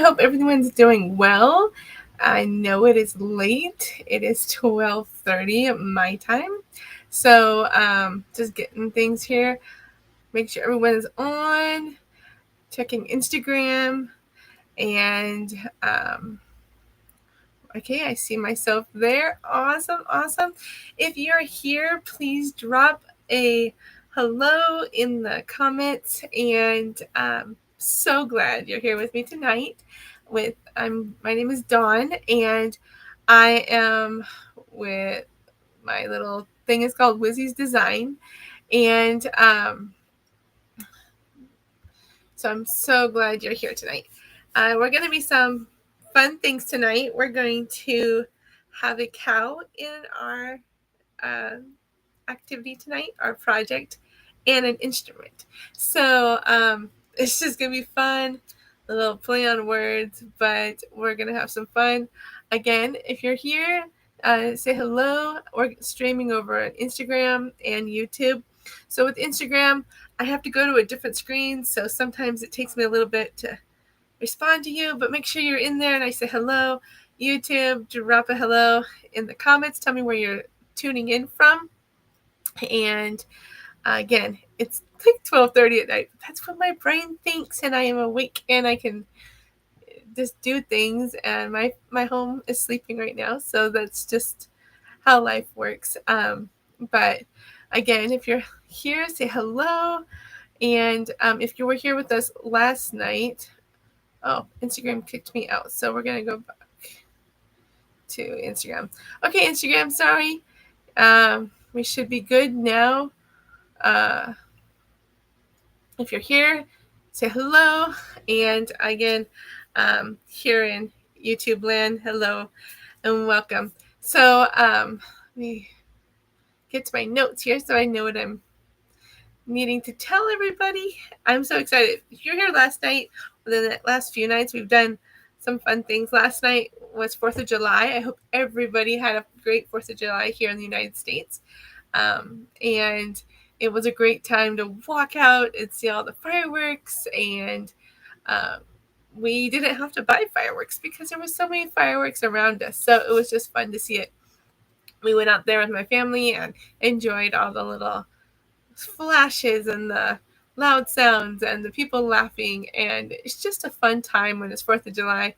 hope everyone's doing well. I know it is late. It is 12:30 my time. So just getting things here. Make sure everyone's on. Checking Instagram. And okay, I see myself there. Awesome. If you're here, please drop a hello in the comments. And so glad you're here with me tonight. My name is Dawn, and I am with my little thing is called Wizzy's Design, and so I'm so glad you're here tonight. We're going to be some fun things tonight. We're going to have a cow in our activity tonight, our project, and an instrument. So it's just going to be fun, a little play on words, but we're going to have some fun. Again, if you're here, say hello. We're streaming over on Instagram and YouTube. So with Instagram, I have to go to a different screen, so sometimes it takes me a little bit to respond to you, but make sure you're in there and I say hello. YouTube, drop a hello in the comments. Tell me where you're tuning in from. And again, it's like 12:30 at night. That's when my brain thinks and I am awake and I can just do things. And my home is sleeping right now, so that's just how life works. But again, if you're here, say hello. And if you were here with us last night, Instagram kicked me out, so we're gonna go back to Instagram. Okay, Instagram, sorry. We should be good now. If you're here, say hello. And again, here in YouTube land, hello and welcome. So let me get to my notes here so I know what I'm needing to tell everybody. I'm so excited. If you're here last night, within the last few nights, we've done some fun things. Last night was 4th of July. I hope everybody had a great 4th of July here in the United States. And it was a great time to walk out and see all the fireworks. And we didn't have to buy fireworks because there were so many fireworks around us. So it was just fun to see it. We went out there with my family and enjoyed all the little flashes and the loud sounds and the people laughing, and it's just a fun time when it's 4th of July,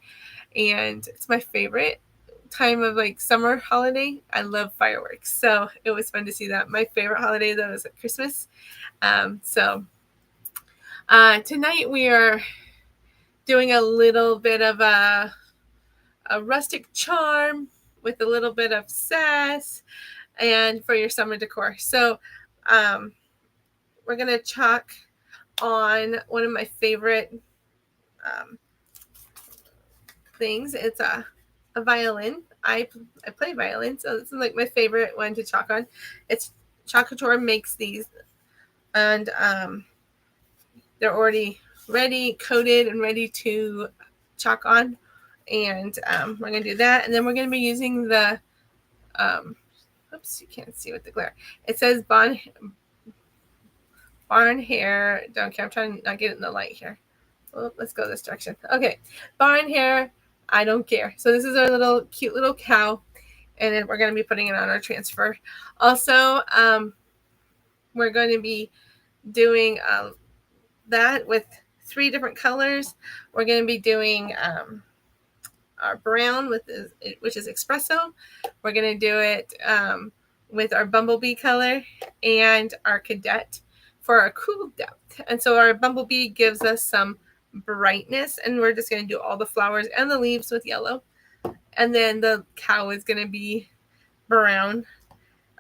and it's my favorite time of like summer holiday. I love fireworks, so it was fun to see that. My favorite holiday though is at Christmas. So tonight we are doing a little bit of a rustic charm with a little bit of sass and for your summer decor. So we're going to chalk on one of my favorite things. It's a violin. I play violin, so this is like my favorite one to chalk on. It's Chalkator makes these, and they're already ready, coated, and ready to chalk on. And we're going to do that. And then we're going to be using the, oops, you can't see with the glare. It says Barnyard. Don't care. I'm trying to not get it in the light here. Well, let's go this direction. Okay. Barnyard. I don't care. So this is our little cute little cow. And then we're going to be putting it on our transfer. Also, we're going to be doing that with 3 different colors. We're going to be doing our brown which is espresso. We're going to do it with our bumblebee color and our cadet for our cool depth. And so our bumblebee gives us some brightness, and we're just going to do all the flowers and the leaves with yellow. And then the cow is going to be brown.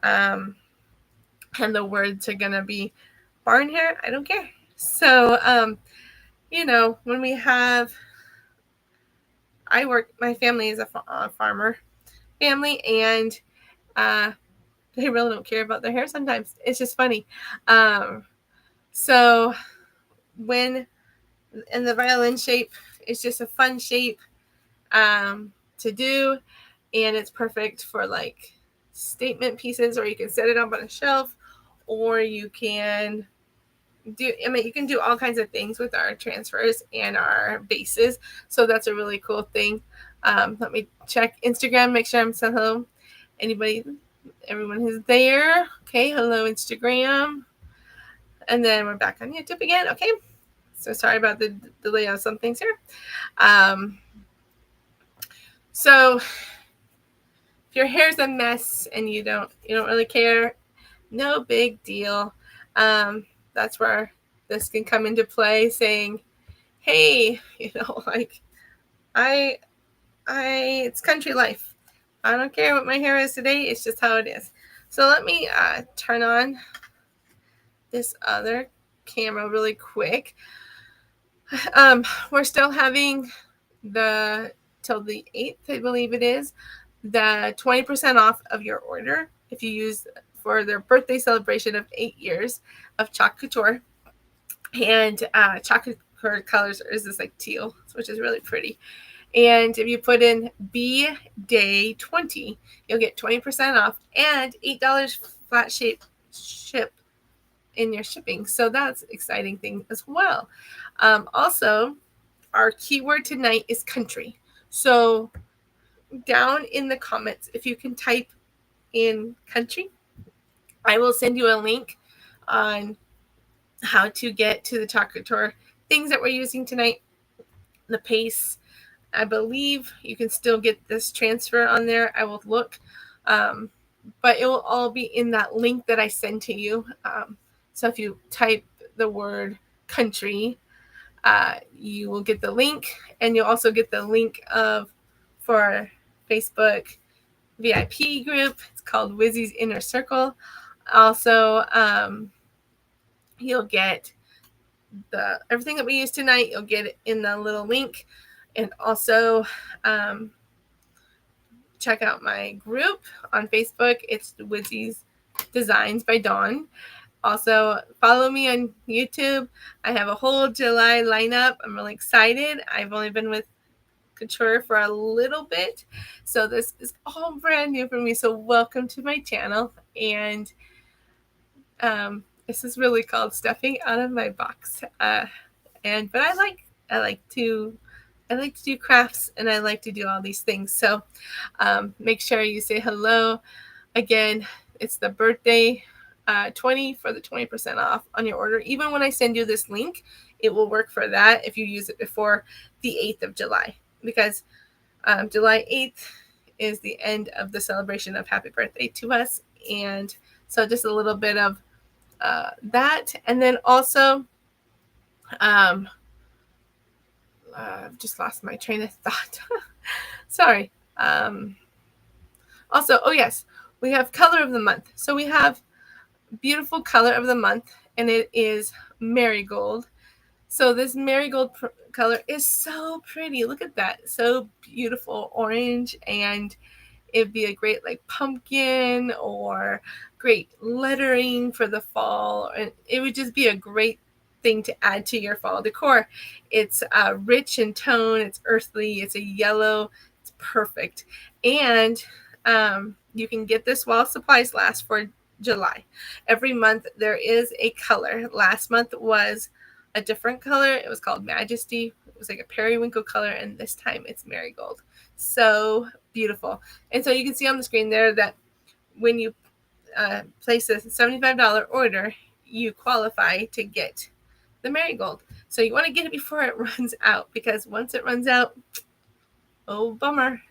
And the words are going to be Barnyard. I don't care. So, when we have, my family is a farmer family, and they really don't care about their hair sometimes. It's just funny. So when in the violin shape, it's just a fun shape to do, and it's perfect for like statement pieces, or you can set it up on a shelf, or you can you can do all kinds of things with our transfers and our bases. So that's a really cool thing. Let me check Instagram, make sure I'm saying hello. Everyone who's there. Okay, hello Instagram. And then we're back on YouTube again. Okay. So sorry about the delay on some things here. So if your hair's a mess and you don't really care, no big deal. That's where this can come into play, saying, hey, like I it's country life. I don't care what my hair is today. It's just how it is. So let me turn on this other camera really quick. We're still having till the 8th, I believe it is, the 20% off of your order if you use for their birthday celebration of 8 years of Chalk Couture. And Chalk Couture colors is this like teal, which is really pretty. And if you put in B Day 20, you'll get 20% off and $8 flat ship in your shipping. So that's an exciting thing as well. Also, our keyword tonight is country. So down in the comments, if you can type in country, I will send you a link on how to get to the Chalk Couture things that we're using tonight. The pace, I believe you can still get this transfer on there. I will look, but it will all be in that link that I send to you. So if you type the word country, you will get the link, and you'll also get the link for our Facebook VIP group. It's called Wizzy's Inner Circle. Also, you'll get everything that we use tonight. You'll get it in the little link, and also check out my group on Facebook. It's Wizzy's Designs by Dawn. Also, follow me on YouTube. I have a whole July lineup. I'm really excited. I've only been with Couture for a little bit, so this is all brand new for me. So welcome to my channel. And this is really called Stepping Out of My Box. But I like to do crafts, and I like to do all these things. So make sure you say hello. Again, it's the birthday 20 for the 20% off on your order. Even when I send you this link, it will work for that if you use it before the 8th of July, because July 8th is the end of the celebration of happy birthday to us. And so just a little bit of that. And then also, I've just lost my train of thought. Sorry. Also, oh yes, we have color of the month. So we have beautiful color of the month, and it is marigold. So this marigold color is so pretty. Look at that. So beautiful orange, and it'd be a great like pumpkin or great lettering for the fall. And it would just be a great thing to add to your fall decor. It's rich in tone. It's earthly. It's a yellow. It's perfect. And you can get this while supplies last for July. Every month there is a color. Last month was a different color. It was called Majesty. It was like a periwinkle color, and this time it's marigold. So beautiful. And so you can see on the screen there that when you place a $75 order, you qualify to get the marigold. So you want to get it before it runs out, because once it runs out, oh bummer.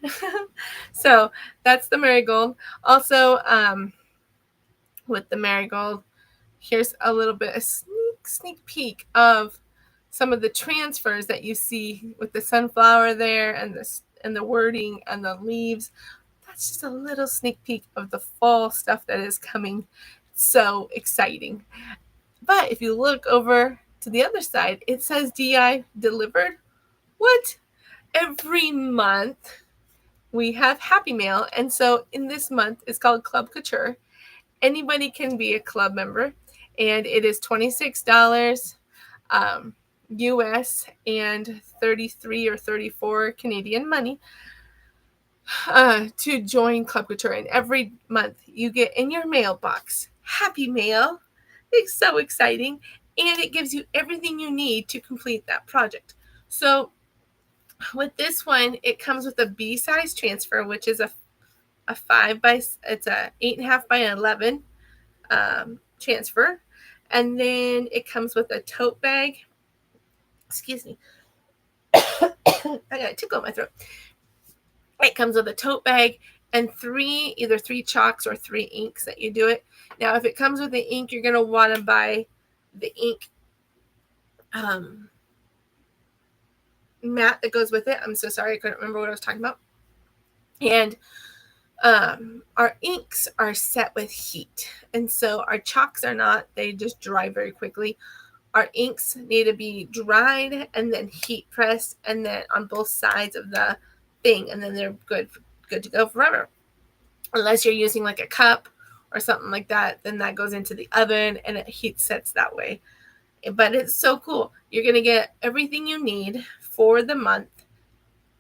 So that's the marigold. Also, with the marigold, here's a little bit a sneak peek of some of the transfers that you see with the sunflower there, and the wording and the leaves. That's just a little sneak peek of the fall stuff that is coming. So exciting. But if you look over to the other side, it says DI delivered. What? Every month we have Happy Mail, and so in this month it's called Club Couture. Anybody can be a club member, and it is $26 US and 33 or 34 Canadian money to join Club Couture. And every month you get in your mailbox Happy Mail. It's so exciting. and it gives you everything you need to complete that project. So with this one, it comes with a B size transfer, which is a 8.5 by 11 transfer, and then it comes with a tote bag. Excuse me, I got a tickle in my throat. It comes with a tote bag and either three chalks or 3 inks that you do it. Now, if it comes with the ink, you're going to want to buy the ink mat that goes with it. I'm so sorry, I couldn't remember what I was talking about. And our inks are set with heat, and so our chalks are not. They just dry very quickly. Our inks need to be dried and then heat pressed, and then on both sides of the thing, and then they're good to go forever. Unless you're using like a cup or something like that, then that goes into the oven and it heat sets that way. But it's so cool. You're going to get everything you need for the month,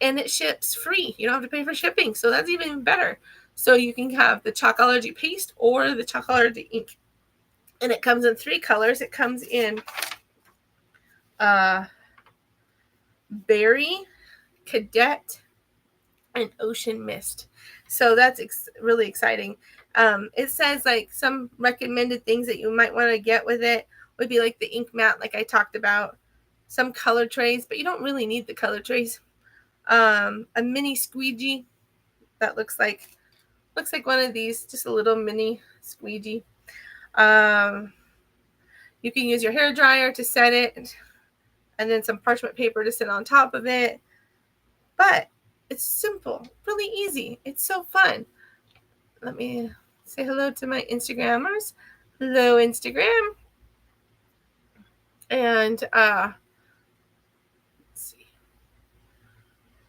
and it ships free. You don't have to pay for shipping, so that's even better. So you can have the Chalkology paste or the Chalkology ink, and it comes in 3 colors. It comes in berry, cadet, and ocean mist. So that's really exciting. It says like some recommended things that you might want to get with it would be like the ink mat, like I talked about, some color trays, but you don't really need the color trays. A mini squeegee that looks like one of these, just a little mini squeegee. You can use your hair dryer to set it, and then some parchment paper to sit on top of it. But it's simple, really easy. It's so fun. Let me say hello to my Instagrammers. Hello, Instagram. And let's see.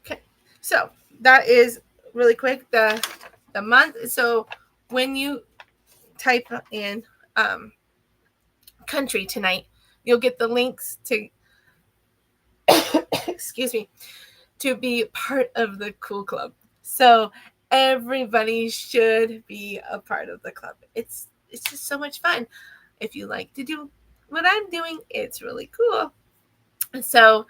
Okay, so that is really quick the month. So when you type in country tonight, you'll get the links to excuse me, to be part of the cool club. So everybody should be a part of the club. It's just so much fun. If you like to do what I'm doing, it's really cool. So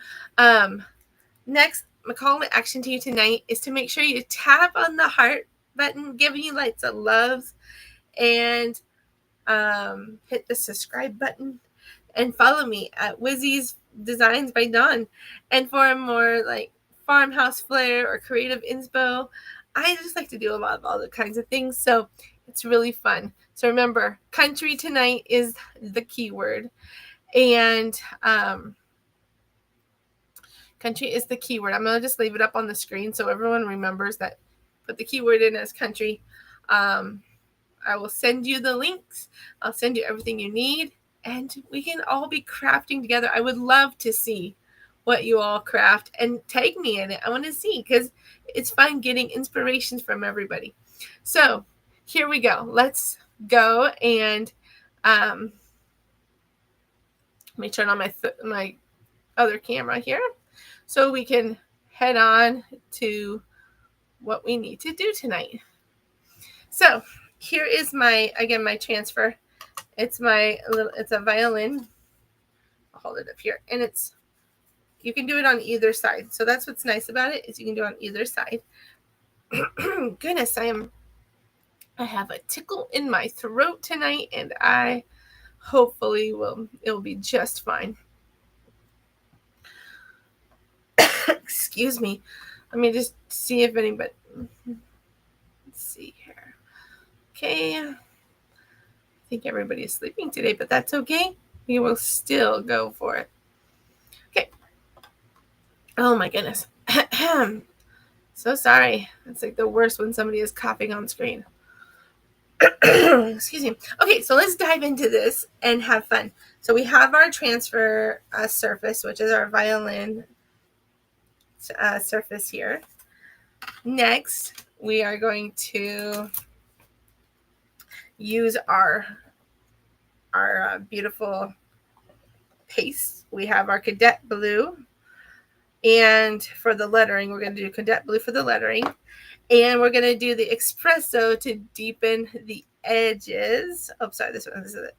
next, my call to action to you tonight is to make sure you tap on the heart button, give me lots of loves, and hit the subscribe button, and follow me at Wizzy's Designs by Dawn. And for a more like farmhouse flair or creative inspo, I just like to do a lot of all the kinds of things, so it's really fun. So remember, country tonight is the keyword, and country is the keyword. I'm gonna just leave it up on the screen so everyone remembers that. Put the keyword in as country. I will send you the links. I'll send you everything you need, and we can all be crafting together. I would love to see what you all craft, and tag me in it. I want to see, because it's fun getting inspirations from everybody. So here we go. Let's go, and let me turn on my other camera here so we can head on to what we need to do tonight. So here is my transfer. It's a violin. I'll hold it up here, and you can do it on either side. So that's what's nice about it, is you can do it on either side. Goodness, I have a tickle in my throat tonight, and I hopefully it'll be just fine. Excuse me. Let me just see if anybody. Let's see here. Okay. I think everybody is sleeping today, but that's okay. We will still go for it. Okay. Oh my goodness. So sorry. It's like the worst when somebody is coughing on screen. Excuse me. Okay, so let's dive into this and have fun. So we have our transfer surface, which is our violin surface here. Next, we are going to use our beautiful paste. We have our cadet blue, and for the lettering, we're going to do cadet blue for the lettering, and we're going to do the espresso to deepen the edges. Oh, sorry, this is it.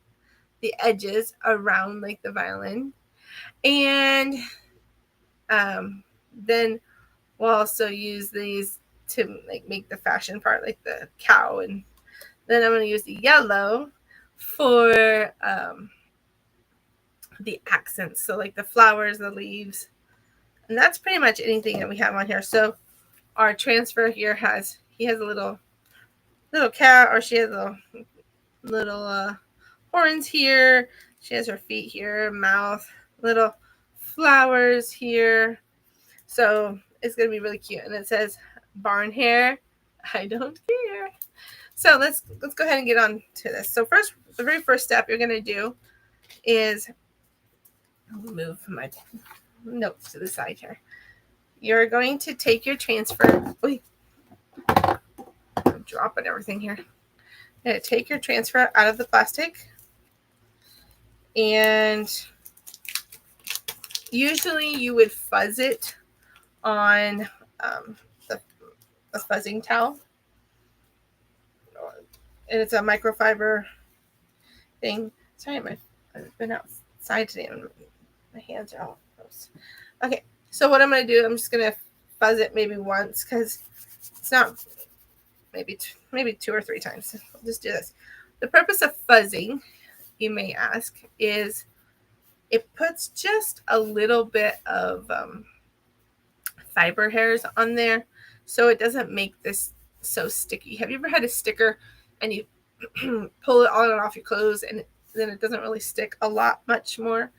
the edges around like the violin. And then we'll also use these to like make the fashion part, like the cow. And then I'm going to use the yellow for the accents, so like the flowers, the leaves, and that's pretty much anything that we have on here. So our transfer here has, he has a little cat, or she has a little horns here. She has her feet here, mouth, little flowers here. So it's gonna be really cute. And it says barn hair, I don't care. So let's go ahead and get on to this. So first, the very first step you're gonna do is, I'll move my notes to the side here. You're going to take your transfer. Wait, I'm dropping everything here. You're gonna take your transfer out of the plastic, and usually you would fuzz it on the fuzzing towel, and it's a microfiber thing. Sorry, I've been outside today and my hands are all gross. Okay, so what I'm going to do, I'm just going to fuzz it maybe once, because it's not, maybe 2 or 3 times. I'll just do this. The purpose of fuzzing, you may ask, is it puts just a little bit of fiber hairs on there, so it doesn't make this so sticky. Have you ever had a sticker and you pull it on and off your clothes and then it doesn't really stick a lot much more?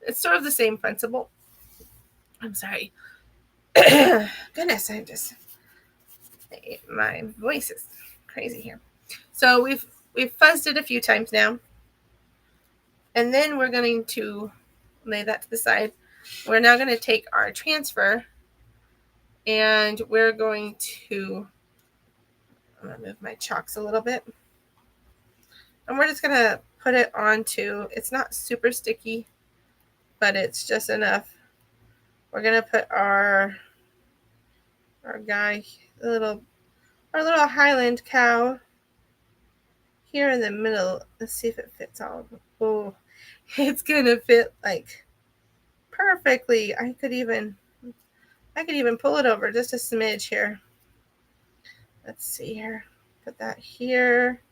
It's sort of the same principle. I'm sorry. Goodness, my voice is crazy here. So we've fuzzed it a few times now, and then we're going to lay that to the side. We're now going to take our transfer, and we're going to, I'm going to move my chalks a little bit, and we're just going to put it onto, it's not super sticky, but it's just enough. We're going to put our guy, our little Highland cow here in the middle. Let's see if it fits all. Oh, it's going to fit like perfectly. I could even pull it over just a smidge here. Let's see here. Put that here.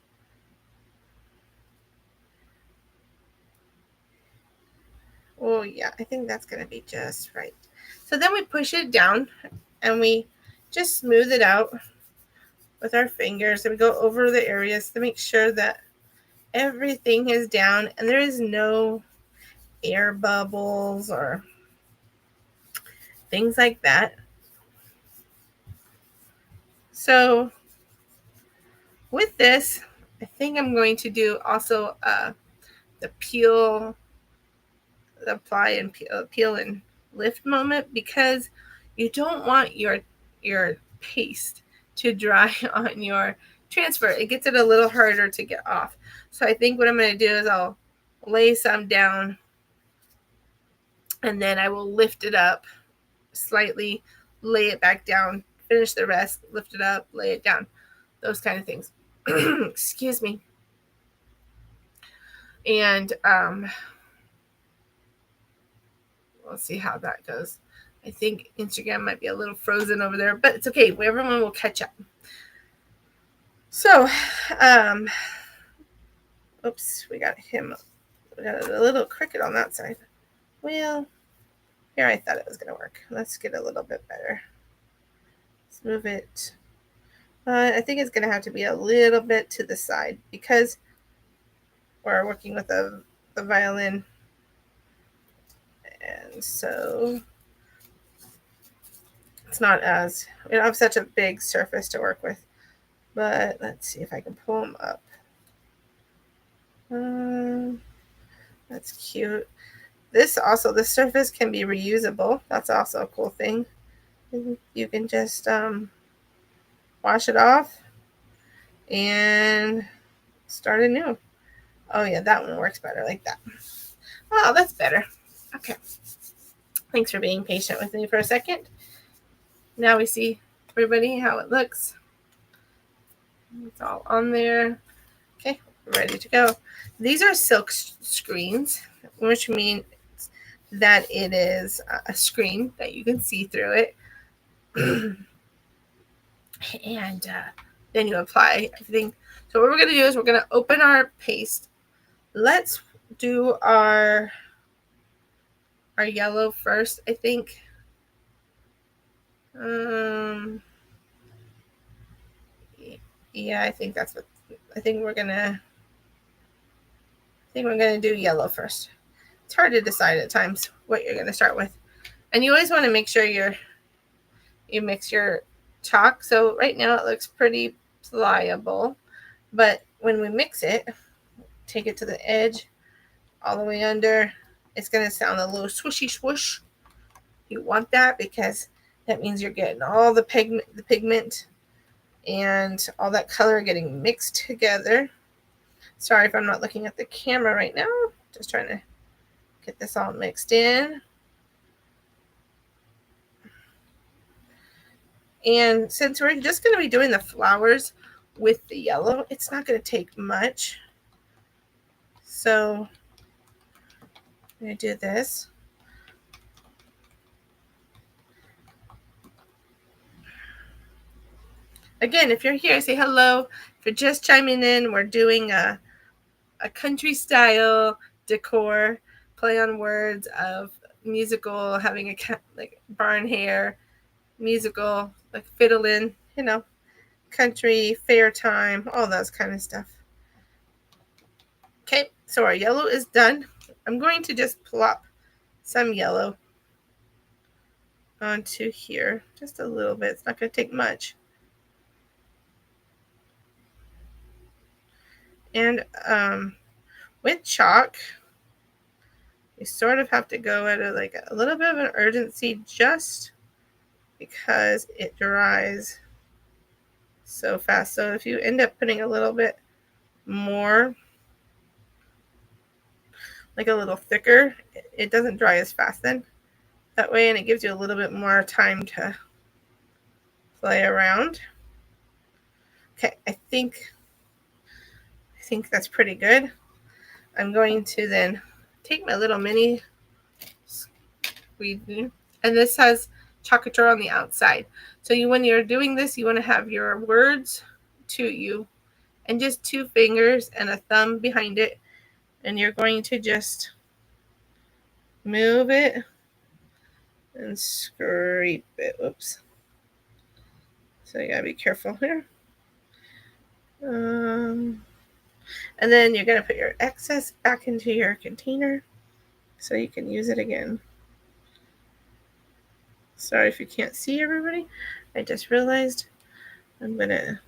Oh yeah, I think that's going to be just right. So then we push it down and we just smooth it out with our fingers, and we go over the areas to make sure that everything is down and there is no air bubbles or things like that. So with this, I think I'm going to do also the apply and peel and lift moment, because you don't want your paste to dry on your transfer. It gets it a little harder to get off. So I think what I'm going to do is I'll lay some down, and then I will lift it up slightly, lay it back down, finish the rest, lift it up, lay it down, those kind of things. Excuse me. And we'll see how that goes. I think Instagram might be a little frozen over there, but it's okay. Everyone will catch up. So, oops, we got a little cricket on that side. Well, here I thought it was going to work. Let's get a little bit better. Let's move it. I think it's going to have to be a little bit to the side, because we're working with the violin. And so it's not as, we don't have such a big surface to work with. But let's see if I can pull them up. That's cute. This surface can be reusable. That's also a cool thing. You can just wash it off and start anew. Oh yeah, that one works better like that. Oh, that's better. Okay. Thanks for being patient with me for a second. Now we see everybody how it looks. It's all on there. Okay, ready to go. These are silk screens, which means that it is a screen that you can see through it. And then you apply everything. So what we're going to do is we're going to open our paste. Let's do our yellow first, I think. Yeah, I think that's what I think we're gonna do yellow first. It's hard to decide at times what you're gonna start with, and you always want to make sure you mix your chalk. So right now it looks pretty pliable, but when we mix it, take it to the edge, all the way under, it's gonna sound a little swishy swoosh. You want that because that means you're getting all the pigment and all that color getting mixed together. Sorry if I'm not looking at the camera right now. Just trying to get this all mixed in. And since we're just going to be doing the flowers with the yellow, it's not going to take much. So I'm going to do this. Again, if you're here, say hello. If you're just chiming in, we're doing a country style decor, play on words of musical, having a like barn hair, musical, like fiddling, country, fair time, all those kind of stuff. Okay, so our yellow is done. I'm going to just plop some yellow onto here, just a little bit. It's not going to take much. And with chalk, you sort of have to go at a little bit of an urgency just because it dries so fast. So if you end up putting a little bit more, like a little thicker, it doesn't dry as fast then. That way, and it gives you a little bit more time to play around. Okay, I think that's pretty good. I'm going to then take my little mini squeegee, and this has chocolate on the outside. So when you're doing this, you want to have your words to you, and just 2 fingers and a thumb behind it, and you're going to just move it and scrape it. Oops. So you gotta be careful here. And then you're gonna put your excess back into your container so you can use it again. Sorry if you can't see everybody. I just realized I'm gonna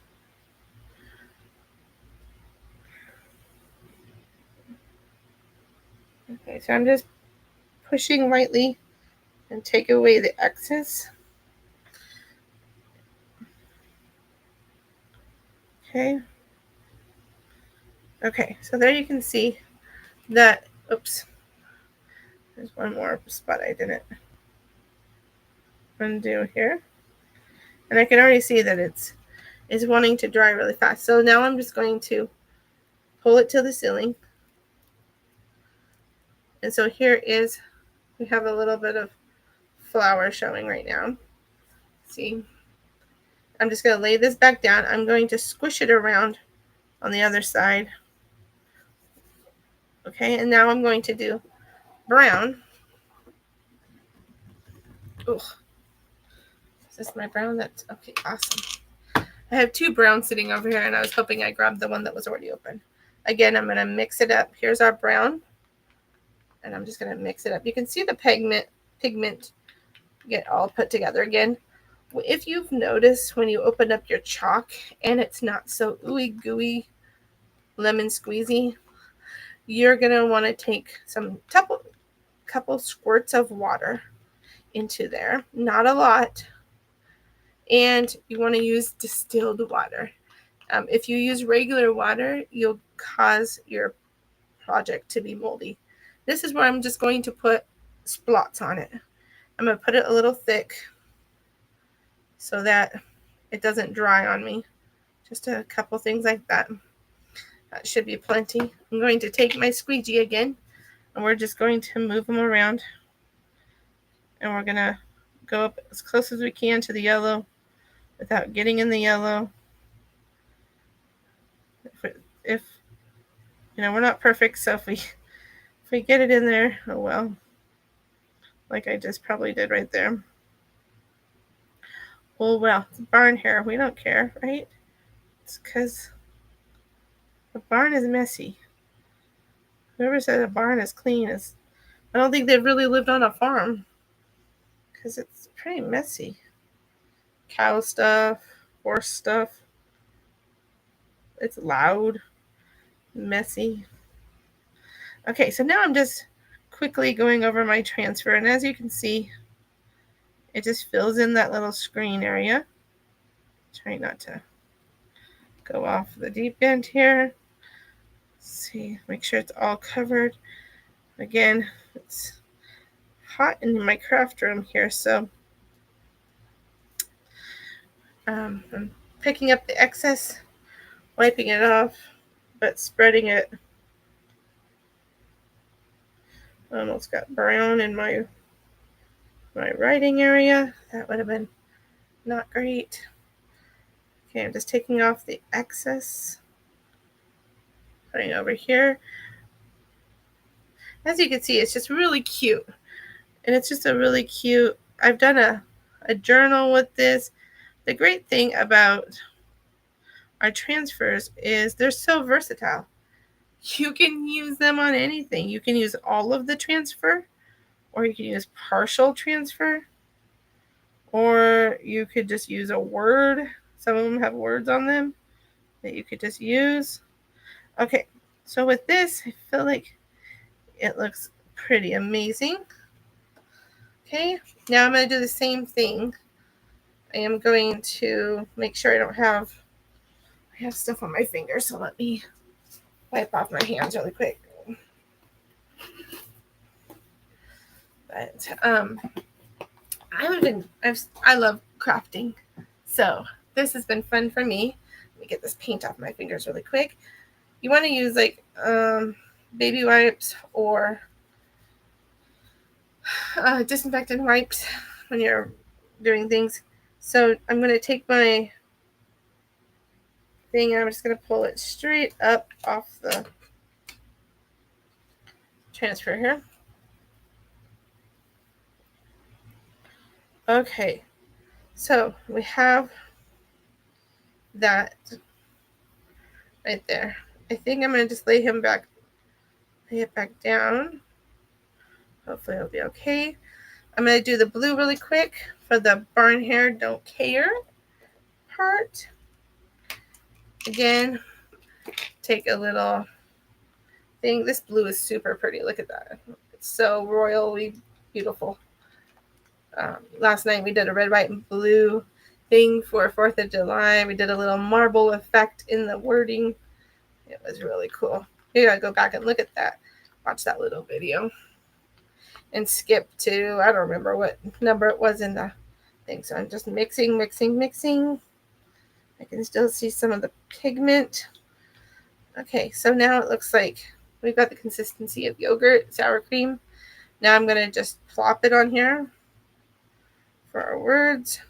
okay, so I'm just pushing lightly and take away the excess. Okay, so there you can see that, oops, there's one more spot I didn't undo here. And I can already see that it's wanting to dry really fast. So now I'm just going to pull it to the ceiling. And so here we have a little bit of flower showing right now. See? I'm just going to lay this back down. I'm going to squish it around on the other side. Okay, and now I'm going to do brown. Oh, is this my brown? That's okay, awesome. I have 2 browns sitting over here, and I was hoping I grabbed the one that was already open. Again, I'm going to mix it up. Here's our brown, and I'm just going to mix it up. You can see the pigment get all put together again. If you've noticed when you open up your chalk and it's not so ooey gooey lemon squeezy, you're going to want to take some couple squirts of water into there, not a lot, and you want to use distilled water. If you use regular water, you'll cause your project to be moldy. This is where I'm just going to put splots on it. I'm going to put it a little thick so that it doesn't dry on me. Just a couple things like that. That should be plenty. I'm going to take my squeegee again, and we're just going to move them around. And we're going to go up as close as we can to the yellow without getting in the yellow. If we're not perfect, so if we get it in there, oh well. Like I just probably did right there. Well, it's barn hair. We don't care, right? It's because the barn is messy. Whoever said a barn is clean is... I don't think they've really lived on a farm. Because it's pretty messy. Cow stuff, horse stuff. It's loud, messy. Okay, so now I'm just quickly going over my transfer. And as you can see, it just fills in that little screen area. Trying not to go off the deep end here. Let's see, make sure it's all covered. Again, it's hot in my craft room here, so I'm picking up the excess, wiping it off, but spreading it. I almost got brown in my writing area. That would have been not great. Okay, I'm just taking off the excess, putting it over here. As you can see, it's just really cute. And it's just a really cute... I've done a journal with this. The great thing about our transfers is they're so versatile. You can use them on anything. You can use all of the transfer, or you can use partial transfer, or you could just use a word. Some of them have words on them that you could just use. Okay, so with this, I feel like it looks pretty amazing. Okay, now I'm going to do the same thing. I am going to make sure I have stuff on my fingers, so let me wipe off my hands really quick. But I love crafting, so this has been fun for me. Let me get this paint off my fingers really quick. You want to use like baby wipes or disinfectant wipes when you're doing things. So I'm going to take my thing and I'm just going to pull it straight up off the transfer here. Okay, so we have that right there. I think I'm going to just lay it back down. Hopefully it'll be okay. I'm going to do the blue really quick for the barn hair don't care part. Again, take a little thing. This blue is super pretty. Look at that. It's so royally beautiful. Last night we did a red, white, and blue thing for 4th of July. We did a little marble effect in the wording. It was really cool. You gotta go back and look at that. Watch that little video. And skip to, I don't remember what number it was in the thing. So I'm just mixing. I can still see some of the pigment. Okay, so now it looks like we've got the consistency of yogurt, sour cream. Now I'm going to just plop it on here for our words.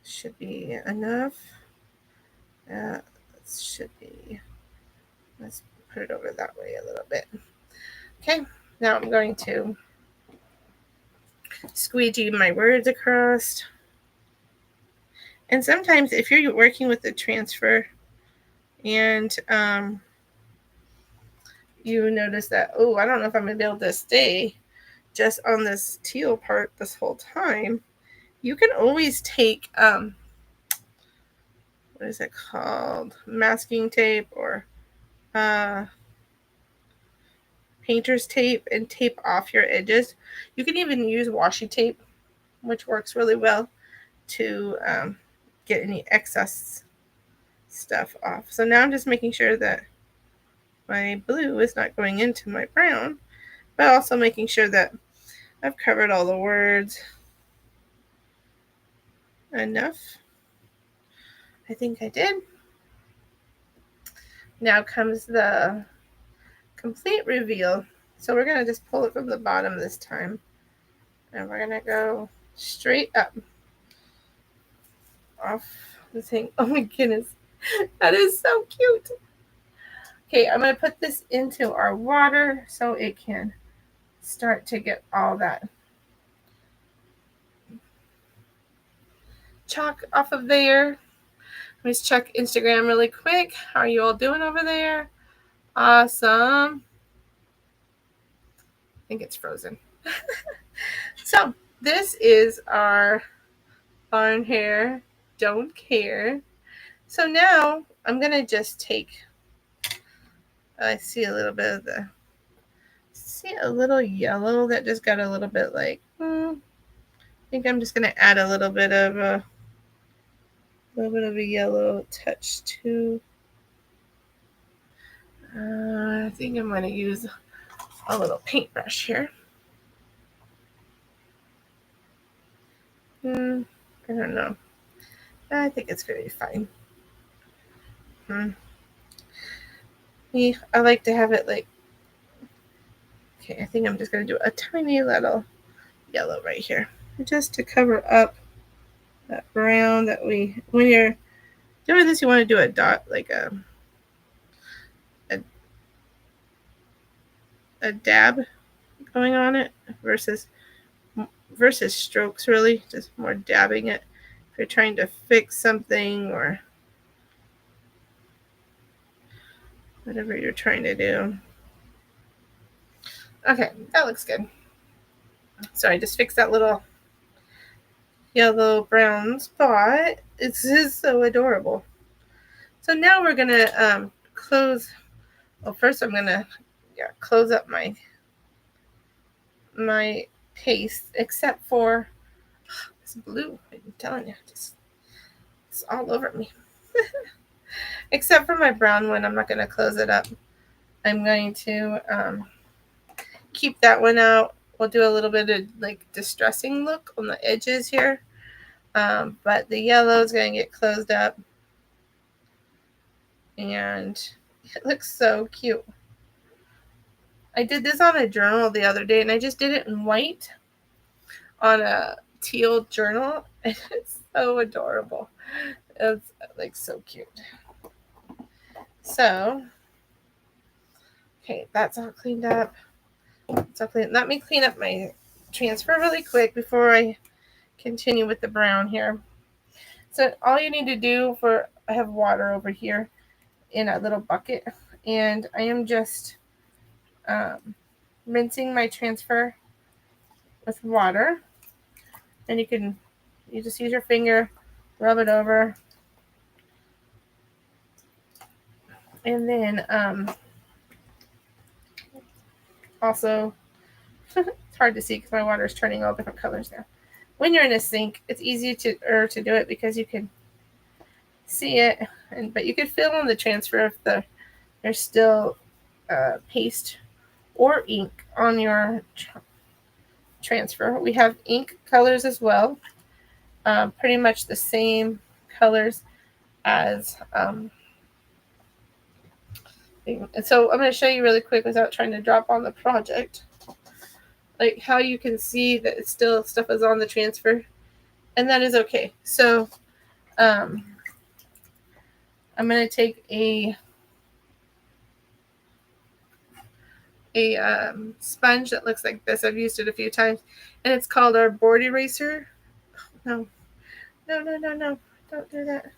Should be enough. Let's put it over that way a little bit. Okay, now I'm going to squeegee my words across. And sometimes if you're working with the transfer and you notice that, oh, I don't know if I'm going to be able to stay just on this teal part this whole time, you can always take, what is it called? Masking tape or painter's tape and tape off your edges. You can even use washi tape, which works really well to get any excess stuff off. So now I'm just making sure that my blue is not going into my brown, but also making sure that I've covered all the words enough. I think I did. Now comes the complete reveal. So we're going to just pull it from the bottom this time. And we're going to go straight up off the thing. Oh my goodness. That is so cute. Okay, I'm going to put this into our water so it can start to get all that chalk off of there. Let's check Instagram really quick. How are you all doing over there? Awesome. I think it's frozen. So this is our barn hair. Don't care. So now I'm going to just take, I see a little bit of see a little yellow that just got a little bit like, I think I'm just going to add a little bit of a yellow touch to, I think I'm going to use a little paintbrush here. I don't know. I think it's going to be fine. I like to have it like, okay, I think I'm just going to do a tiny little yellow right here. Just to cover up that brown that when you're doing this, you want to do a dot, like a dab going on it versus strokes, really. Just more dabbing it if you're trying to fix something or whatever you're trying to do. Okay, that looks good. So I just fixed that little yellow brown spot. It's just so adorable. So now we're gonna close. Well, first I'm gonna close up my paste, except for this blue. I'm telling you, it's all over me. Except for my brown one, I'm not gonna close it up. I'm going to keep that one out. We'll do a little bit of like distressing look on the edges here. But the yellow is going to get closed up. And it looks so cute. I did this on a journal the other day, and I just did it in white on a teal journal. And it's so adorable. It's like so cute. So, okay, that's all cleaned up. Let me clean up my transfer really quick before I continue with the brown here. So all you need to do I have water over here in a little bucket, and I am just rinsing my transfer with water, and you just use your finger, rub it over, and then also it's hard to see because my water is turning all different colors now. When you're in a sink, it's easy to do it because you can see it, but you could fill in the transfer if there's still paste or ink on your transfer. We have ink colors as well, pretty much the same colors as and so I'm going to show you really quick without trying to drop on the project, like how you can see that it's still stuff is on the transfer, and that is okay. So I'm going to take a sponge that looks like this. I've used it a few times, and it's called our board eraser. No, don't do that.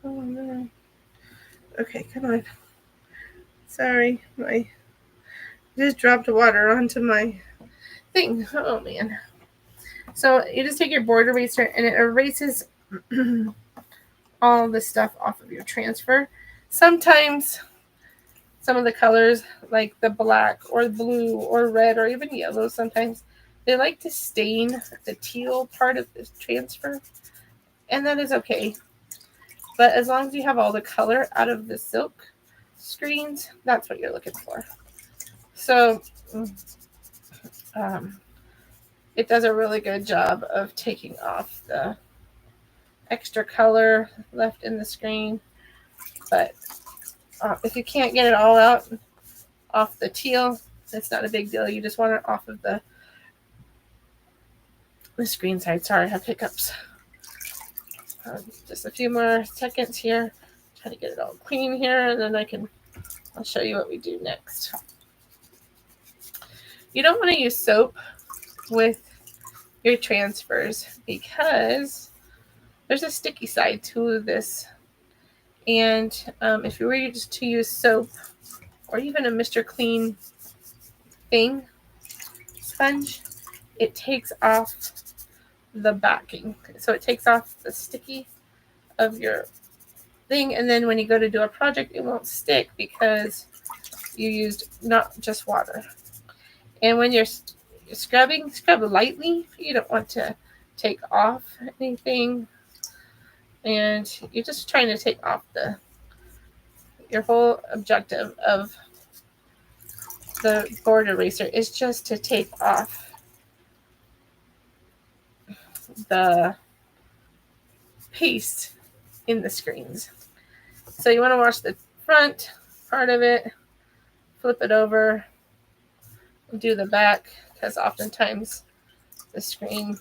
Oh no. Okay, come on. Sorry, I just dropped water onto my thing. Oh man. So you just take your board eraser, and it erases all the stuff off of your transfer. Sometimes some of the colors, like the black or blue or red or even yellow, sometimes they like to stain the teal part of the transfer, and that is okay. But as long as you have all the color out of the silk screens, that's what you're looking for. So it does a really good job of taking off the extra color left in the screen. But If you can't get it all out off the teal, it's not a big deal. You just want it off of the screen side. Sorry, I have hiccups. Just a few more seconds here. Try to get it all clean here, and then I'll show you what we do next. You don't want to use soap with your transfers because there's a sticky side to this. And if you were just to use soap or even a Mr. Clean thing sponge, it takes off the backing. So it takes off the sticky of your thing, and then when you go to do a project, it won't stick because you used not just water. And when you're scrubbing, scrub lightly. You don't want to take off anything, and you're just trying to take off your whole objective of the board eraser is just to take off the paste in the screens. So you want to wash the front part of it, flip it over, do the back, because oftentimes the screen,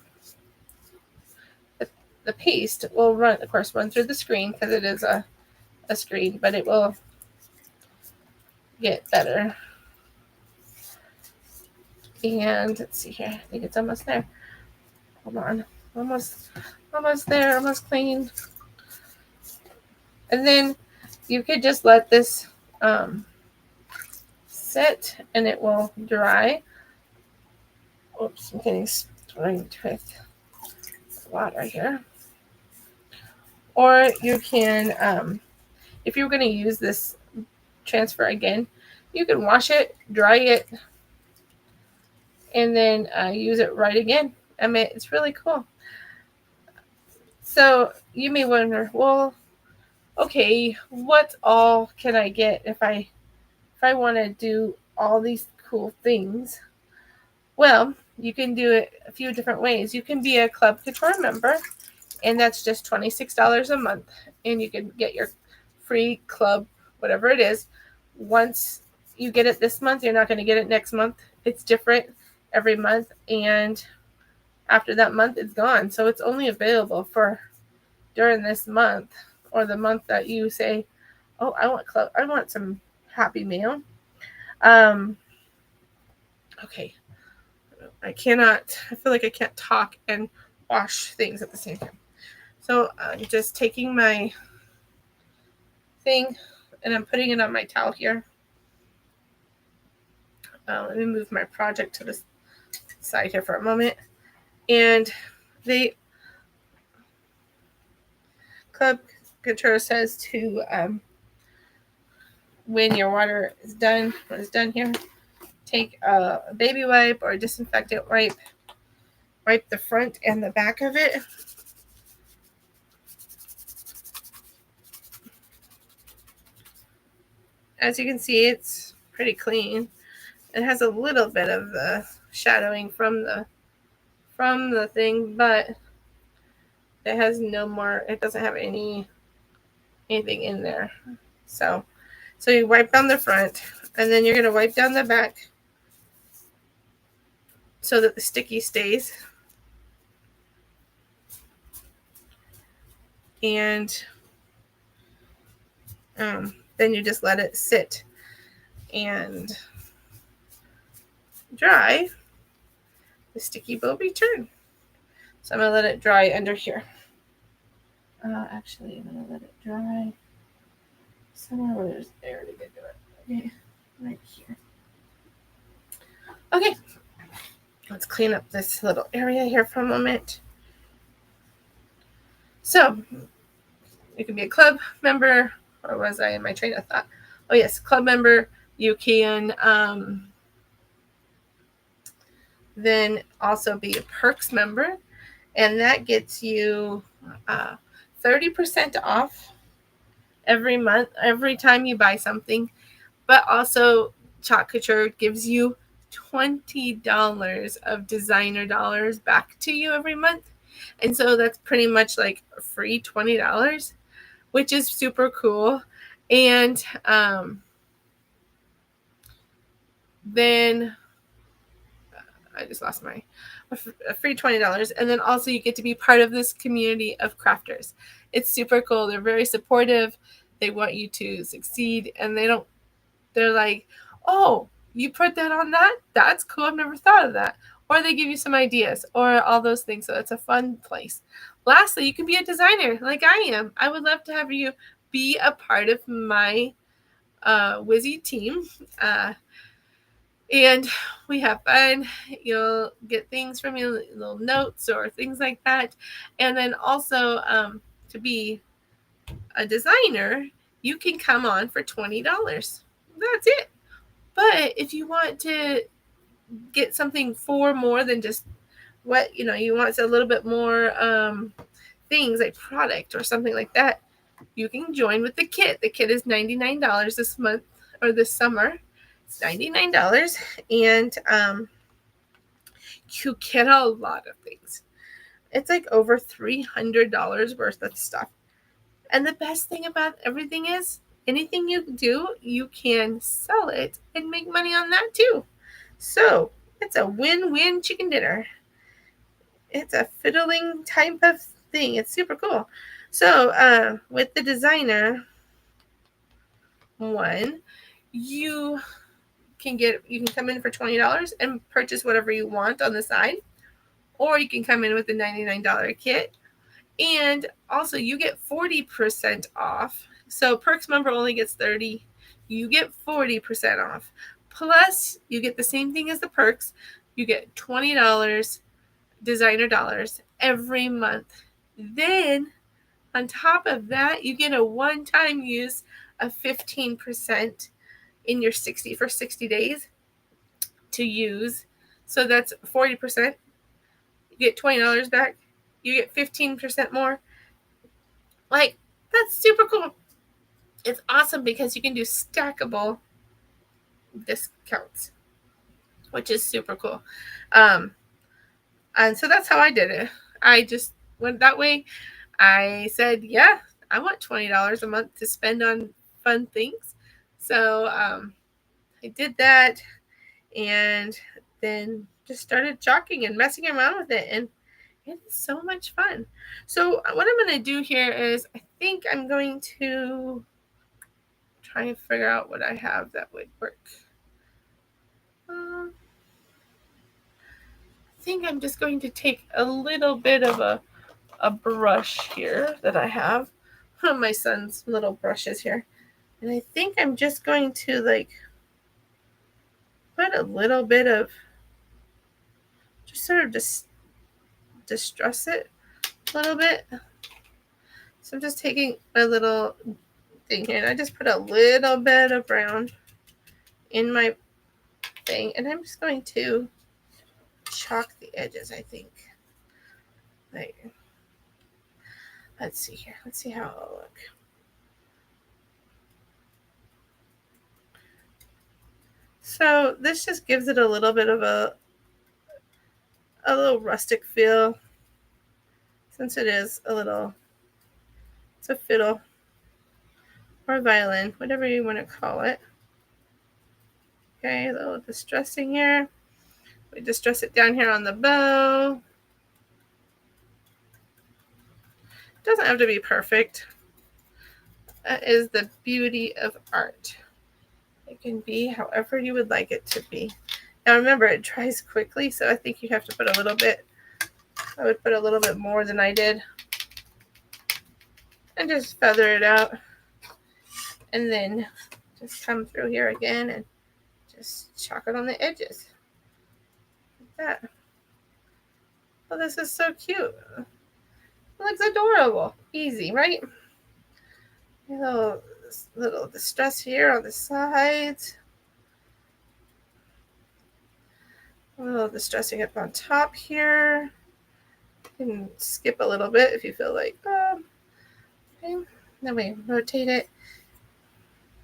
the paste will run through the screen because it is a screen, but it will get better. And let's see here. I think it's almost there. Hold on. Almost there. Almost clean. And then you could just let this sit and it will dry. Oops, I'm getting sprained with water here. Or you can, if you're going to use this transfer again, you can wash it, dry it, and then use it right again. I mean, it's really cool. So you may wonder, well, okay, what all can I get if I want to do all these cool things? Well, you can do it a few different ways. You can be a Club Couture member, and that's just $26 a month, and you can get your free club, whatever it is. Once you get it this month, you're not going to get it next month. It's different every month, and after that month, it's gone. So it's only available for during this month, or the month that you say, oh, I want some Happy Mail. Okay. I feel like I can't talk and wash things at the same time. So I'm just taking my thing and I'm putting it on my towel here. Let me move my project to the side here for a moment. And Club Couture says to, when your water is done, here, take a baby wipe or a disinfectant wipe the front and the back of it. As you can see, it's pretty clean. It has a little bit of the shadowing from the thing, but it has no more. It doesn't have anything in there. So you wipe down the front, and then you're going to wipe down the back so that the sticky stays. And then you just let it sit and dry. The sticky will return. So I'm going to let it dry under here. Actually, I'm going to let it dry somewhere where there's air to get to it. Okay, right here. Okay, let's clean up this little area here for a moment. So you can be a club member, or was I in my train of thought? Oh yes, club member. You can then also be a perks member, and that gets you 30% off every month, every time you buy something. But also, Chalk Couture gives you $20 of designer dollars back to you every month. And so that's pretty much like a free $20, which is super cool. And then I just lost my a free $20. And then also you get to be part of this community of crafters. It's super cool. They're very supportive. They want you to succeed, and they're like, oh, you put that on that? That's cool. I've never thought of that. Or they give you some ideas or all those things. So it's a fun place. Lastly, you can be a designer like I am. I would love to have you be a part of my Wizzy team. And we have fun. You'll get things from me, little notes or things like that. And then also to be a designer, you can come on for $20. That's it. But if you want to get something for more than just what you want, a little bit more things like product or something like that, you can join with the kit. The kit is $99 this month or this summer. It's $99, and you get a lot of things. It's like over $300 worth of stuff. And the best thing about everything is anything you do, you can sell it and make money on that too. So it's a win-win chicken dinner. It's a fiddling type of thing. It's super cool. So with the designer one, you can come in for $20 and purchase whatever you want on the side, or you can come in with the $99 kit. And also you get 40% off. So Perks member only gets 30. You get 40% off. Plus you get the same thing as the Perks. You get $20 designer dollars every month. Then on top of that, you get a one-time use of 15% in your 60 days to use. So that's 40%. You get $20 back. You get 15% more. Like, that's super cool. It's awesome because you can do stackable discounts, which is super cool. And so that's how I did it. I just went that way. I said, yeah, I want $20 a month to spend on fun things. So I did that, and then just started chalking and messing around with it. And it is so much fun. So what I'm going to do here is I think I'm going to try and figure out what I have that would work. I think I'm just going to take a little bit of a brush here that I have. One of my son's little brushes here. And I think I'm just going to put a little bit of, just sort of distress it a little bit. So I'm just taking a little thing here, and I just put a little bit of brown in my thing, and I'm just going to chalk the edges, I think. Let's see here. Let's see how it'll look. So this just gives it a little bit of a little rustic feel, since it is it's a fiddle or a violin, whatever you want to call it. Okay, a little distressing here. We distress it down here on the bow. It doesn't have to be perfect. That is the beauty of art. It can be however you would like it to be. Now remember, it dries quickly, so I think you have to put a little bit. I would put a little bit more than I did. And just feather it out. And then just come through here again and just chalk it on the edges. Like that. Oh, this is so cute. It looks adorable. Easy, right? A little distress here on the sides. A little distressing up on top here. You can skip a little bit if you feel like, okay. Then we rotate it.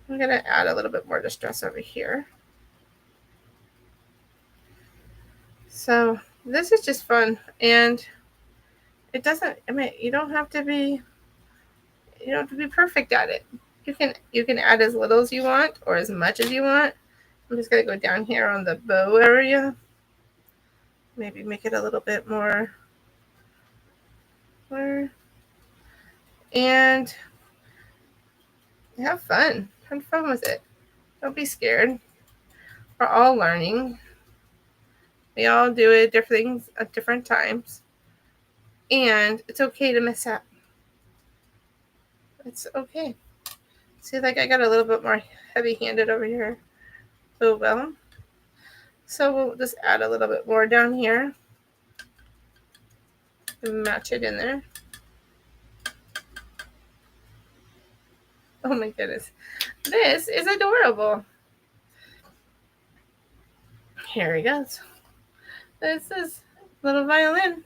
I'm going to add a little bit more distress over here. So this is just fun, and it doesn't, you don't have to be perfect at it. You can add as little as you want or as much as you want. I'm just gonna go down here on the bow area. Maybe make it a little bit more. And have fun. Have fun with it. Don't be scared. We're all learning. We all do it different things at different times. And it's okay to mess up. It's okay. See, like I got a little bit more heavy-handed over here. Oh well. So we'll just add a little bit more down here. And match it in there. Oh my goodness. This is adorable. Here he goes. This is little violin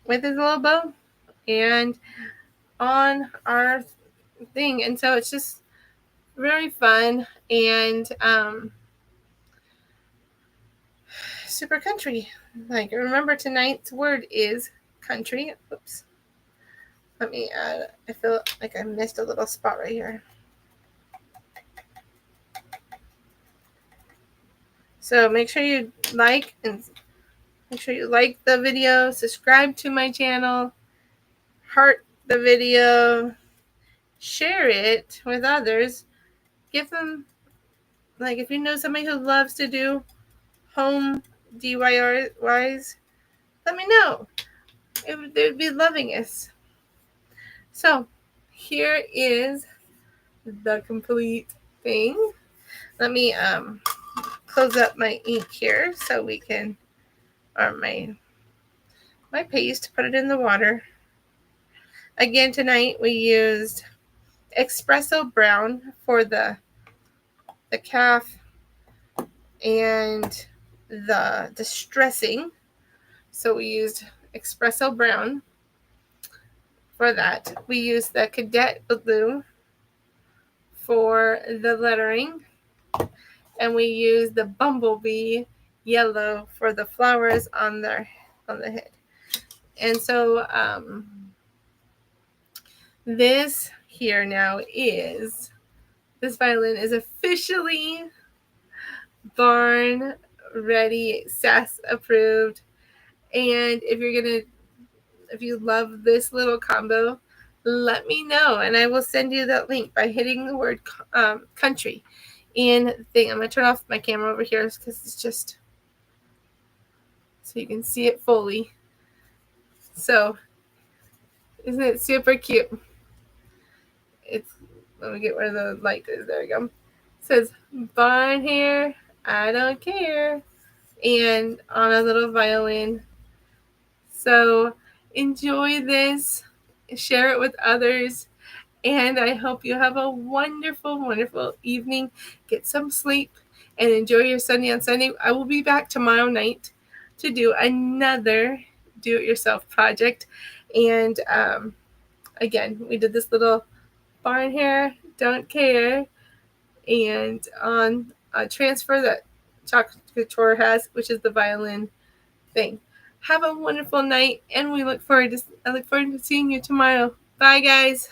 with his little bow and on our thing. And so it's just very fun and super country. Like, remember tonight's word is country. Oops. Let me add, I feel like I missed a little spot right here. So make sure you like the video, subscribe to my channel, heart the video, share it with others. Give them, like, if you know somebody who loves to do home DIYs, let me know. They would be loving us. So here is the complete thing. Let me close up my ink here so we can, or my paste, put it in the water. Again, tonight we used espresso brown for the calf and the distressing. So we used espresso brown for that. We used the cadet blue for the lettering, and we used the bumblebee yellow for the flowers on the head. And so this here now is, this violin is officially barn ready, SAS approved. And if you love this little combo, let me know, and I will send you that link by hitting the word country in the thing. I'm gonna turn off my camera over here because it's just so you can see it fully. So isn't it super cute? Let me get where the light is. There we go. It says barn hair, I don't care, and on a little violin. So enjoy this, share it with others, and I hope you have a wonderful, wonderful evening. Get some sleep and enjoy your Sunday on Sunday. I will be back tomorrow night to do another do-it-yourself project. And again, we did this little barn hair, don't care, and on a transfer that Chocolate Couture has, which is the violin thing. Have a wonderful night, and I look forward to seeing you tomorrow. Bye, guys.